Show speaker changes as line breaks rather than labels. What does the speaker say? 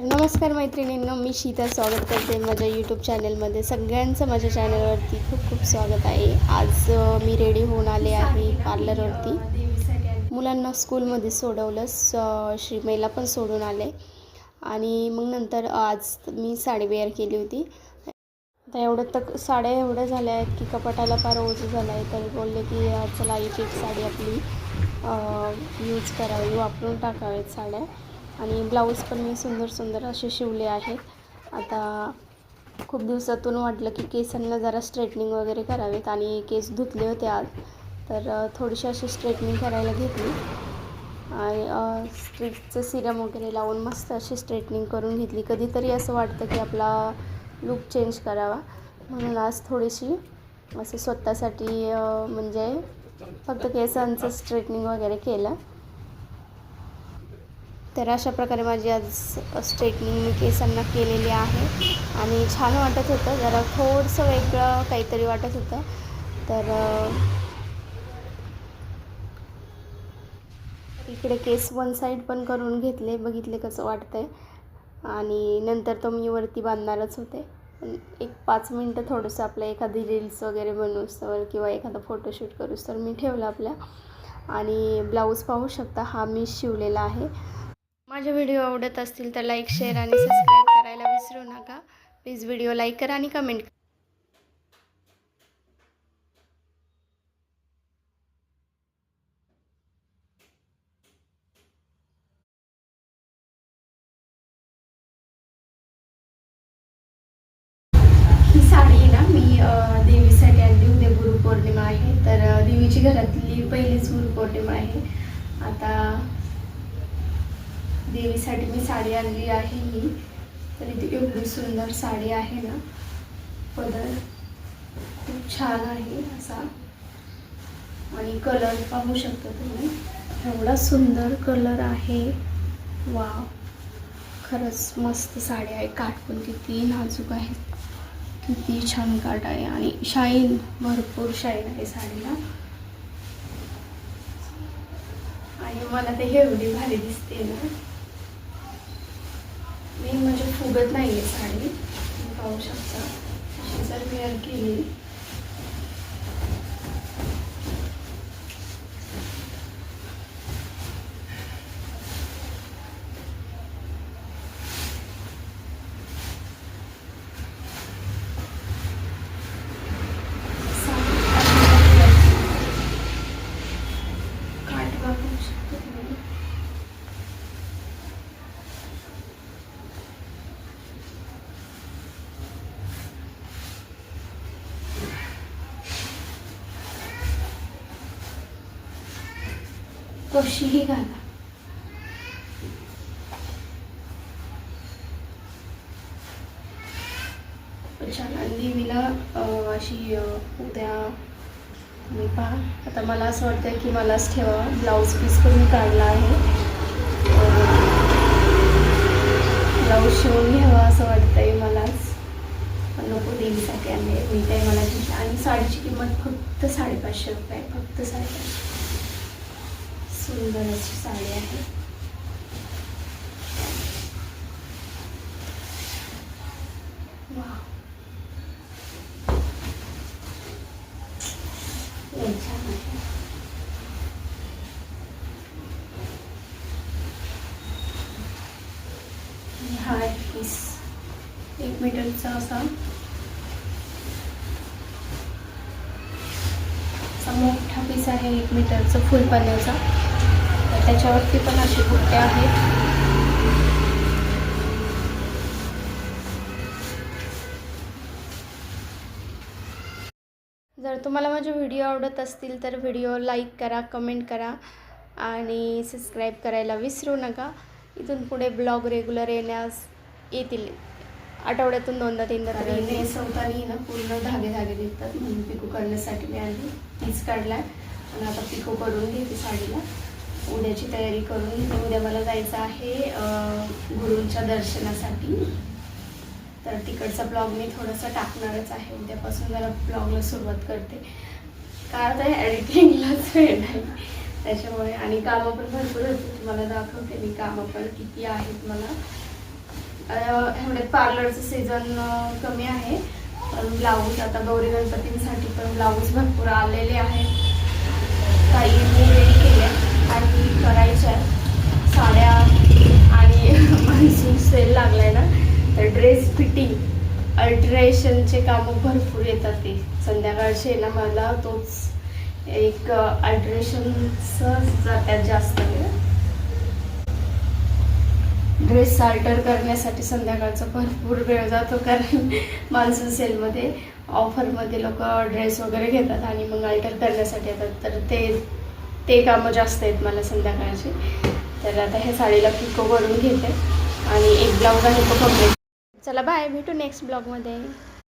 तर नमस्कार मैत्रिणींनो, मी शीता स्वागत करते माझ्या यूट्यूब चॅनलमध्ये. सगळ्यांचं माझ्या चॅनलवरती खूप खूप स्वागत आहे. आज मी रेडी होऊन आले आहे पार्लरवरती. मुलांना स्कूलमध्ये सोडवलं, श्रीमेला पण सोडून आले आणि मग नंतर आज मी साडी वेअर केली होती. आता एवढं तक साड्या एवढ्या झाल्या आहेत की कपाटाला फार ओझं झालं आहे. तर बोलले की चला एक साडी आपली यूज करावी, वापरून टाकावेत साड्या. आणि ब्लाऊज पण मी सुंदर सुंदर असे शिवले आहेत. आता खूप दिवसातून वाटलं की केसांना जरा स्ट्रेटनिंग वगैरे करावेत आणि केस धुतले होते आज, तर थोडीशी अशी स्ट्रेटनिंग करायला घेतली आणि स्ट्रीटचं सिरम वगैरे लावून मस्त अशी स्ट्रेटनिंग करून घेतली. कधीतरी असं वाटतं की आपला लुक चेंज करावा, म्हणून आज थोडीशी असं स्वतःसाठी म्हणजे फक्त केसांचं स्ट्रेटनिंग वगैरे केलं. तर अशा प्रकारे माझी आज स्ट्रेटनिंग मी केसांना केलेली आहे आणि छान वाटत होतं. जरा थोडंसं वेगळं काहीतरी वाटत होतं. तर इकडे केस वन साईड पण करून घेतले, बघितले कसं वाटतंय. आणि नंतर तो मी वरती बांधणारच होते. एक 5 मिनटं थोडंसं आपलं एखादी रील्स वगैरे बनवूस्तवर किंवा एखादा फोटोशूट करूस्तवर मी ठेवलं आपल्या. आणि ब्लाऊज पाहू शकता, हा मी शिवलेला आहे. माझे व्हिडिओ आवडत असतील तर लाईक, शेअर आणि सबस्क्राईब करायला विसरू नका. प्लीज व्हिडिओ लाईक करा आणि कमेंट करा. ही साडी ना मी देवीसाठी आणली. उद्या गुरुपौर्णिमा आहे, तर देवीची घरातली पहिलीच गुरुपौर्णिमा आहे. आता देवीसाठी मी साडी आणली आहे ही. तर इथे एवढी सुंदर साडी आहे ना, पदर खूप छान आहे असा. आणि कलर पाहू शकता तुम्ही, एवढा सुंदर कलर आहे. वाव, खरंच मस्त साडी आहे. काठ पण किती नाजूक आहे, किती छान काठ आहे आणि शाईन, भरपूर शाईन आहे साडीला. आणि मला ते एवढी भारी दिसते ना, मी म्हणजे फुगत नाही आहे साडी. पाहू शकता अशी जर वेअर केली कशीही घाला. छान. आणि देवीला अशी उद्या मी पहा, आता मला असं वाटतं की मलाच ठेवा. ब्लाऊज पीस पण मी काढला आहे, ब्लाऊज शिवून घ्यावा असं वाटतंय मलाच. नको, देवीसाठी आणले मी, काही मला घेतलं. आणि साडीची किंमत फक्त 550 रुपये, फक्त 550. सुंदर अशी साडी आहे. वा, छान आहे. हा एक पीस 1 मीटरचा असा मोठा पीस आहे, 1 मीटरचा फुल पाण्याचा. त्याच्यावरती पण अशी बुट्ट्या आहेत. जर तुम्हाला माझे व्हिडिओ आवडत असतील तर व्हिडिओ लाईक करा, कमेंट करा आणि सबस्क्राईब करायला विसरू नका. इथून पुढे ब्लॉग रेग्युलर येतील. आठवड्यातून 2दा-3दा तरी. नेसवताना ना पूर्ण धागे दिसतात, म्हणून पिको करण्यासाठी मी आधी पीस काढला आणि आता पिको करून घेते साडीला. उद्याची तयारी करून घेते. उद्या मला जायचं आहे गुरूंच्या दर्शनासाठी. तर तिकडचा ब्लॉग मी थोडासा टाकणारच आहे. उद्यापासून जरा ब्लॉगला सुरुवात करते. कारण ते एडिटिंगलाच वेळ नाही त्याच्यामुळे. आणि कामं पण भरपूर होती, तुम्हाला दाखवते मी कामं पण किती आहेत मला. एवढे पार्लरचं सीझन कमी आहे. ब्लाऊज आता गौरी गणपतींसाठी पण ब्लाऊज भरपूर आलेले आहेत. काही मी रेडी केल्या आणि करायच्या साड्या. आणि मान्सून सेल लागलाय ना, तर ड्रेस फिटिंग अल्टरेशनचे कामं भरपूर येतात. ते संध्याकाळचे ना मला तोच एक अल्टरेशनच जात्यात जास्त वेळ. ड्रेस अल्टर करण्यासाठी संध्याकाळचा भरपूर वेळ जातो, कारण मान्सून सेलमध्ये ऑफरमध्ये लोक ड्रेस वगैरे घेतात आणि मग अल्टर करण्यासाठी येतात. तर ते कामं जास्त आहेत मला संध्याकाळची. तर आता ह्या साडीला पिको करून घेते आणि एक ब्लाऊज आहे तो कम्प्लीट. चला बाय, भेटू नेक्स्ट ब्लॉगमध्ये.